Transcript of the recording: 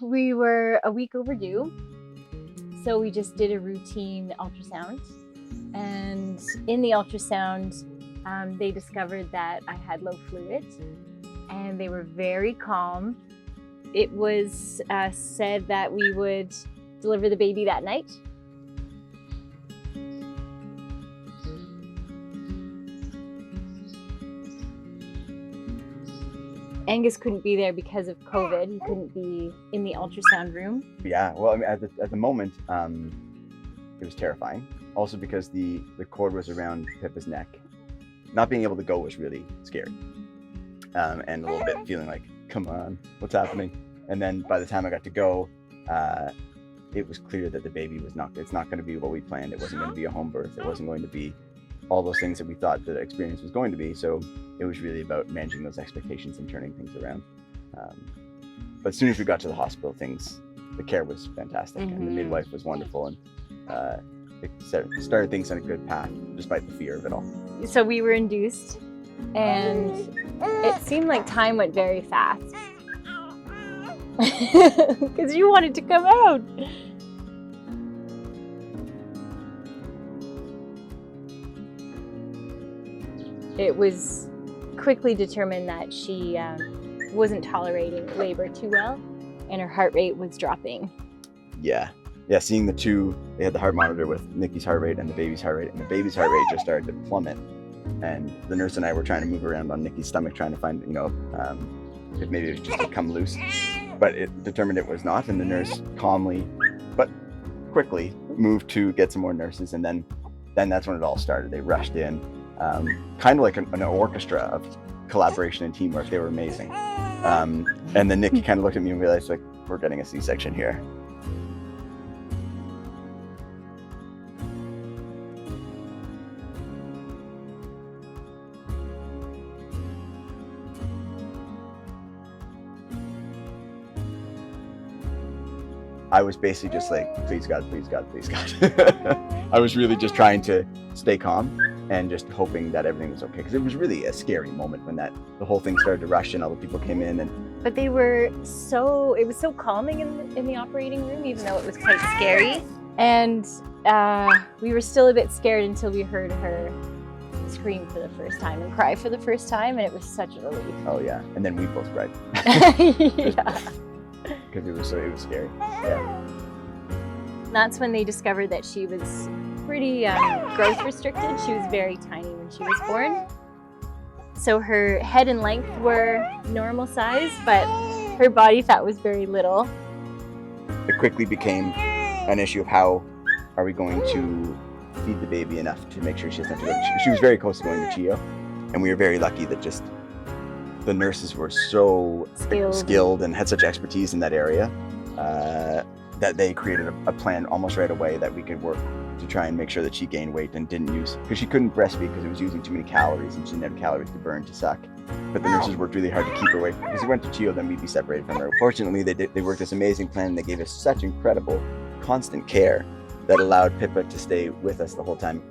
we were a week overdue. So we just did a routine ultrasound. And in the ultrasound, they discovered that I had low fluid, and they were very calm. It was said that we would deliver the baby that night. Angus couldn't be there because of COVID. He couldn't be in the ultrasound room. Yeah, well, I mean, at the moment, it was terrifying. Also because the cord was around Pippa's neck. Not being able to go was really scary. And a little bit feeling like, come on, what's happening? And then by the time I got to go, it was clear that the baby it's not going to be what we planned. It wasn't going to be a home birth. It wasn't going to be all those things that we thought the experience was going to be. So it was really about managing those expectations and turning things around. But as soon as we got to the hospital, the care was fantastic, and the midwife was wonderful, and it started things on a good path despite the fear of it all. So we were induced, and it seemed like time went very fast because you wanted to come out. It was quickly determined that she wasn't tolerating labor too well, and her heart rate was dropping. Yeah, seeing the two, they had the heart monitor with Nikki's heart rate and the baby's heart rate, and the baby's heart rate just started to plummet. And the nurse and I were trying to move around on Nikki's stomach, trying to find, if maybe it was just to come loose. But it determined it was not, and the nurse calmly, but quickly, moved to get some more nurses, and then that's when it all started. They rushed in, kind of like an orchestra of collaboration and teamwork. They were amazing. And then Nikki kind of looked at me and realized, like, we're getting a C-section here. I was basically just like, please God, please God, please God. I was really just trying to stay calm and just hoping that everything was okay, because it was really a scary moment when the whole thing started to rush and all the people came in. But it was so calming in the operating room, even though it was quite scary. And we were still a bit scared until we heard her scream for the first time and cry for the first time, and it was such a relief. Oh yeah, and then we both cried. Yeah. Because it was scary. Yeah. That's when they discovered that she was pretty growth restricted. She was very tiny when she was born. So her head and length were normal size, but her body fat was very little. It quickly became an issue of how are we going to feed the baby enough to make sure she doesn't have to go. She was very close to going to CHIO, and we were very lucky that just the nurses were so skilled and had such expertise in that area that they created a plan almost right away that we could work to try and make sure that she gained weight and didn't use, because she couldn't breastfeed because it was using too many calories and she didn't have calories to burn to suck. But the nurses worked really hard to keep her away, because if we went to CHIO, then we'd be separated from her. Fortunately, they worked this amazing plan, and they gave us such incredible constant care that allowed Pippa to stay with us the whole time.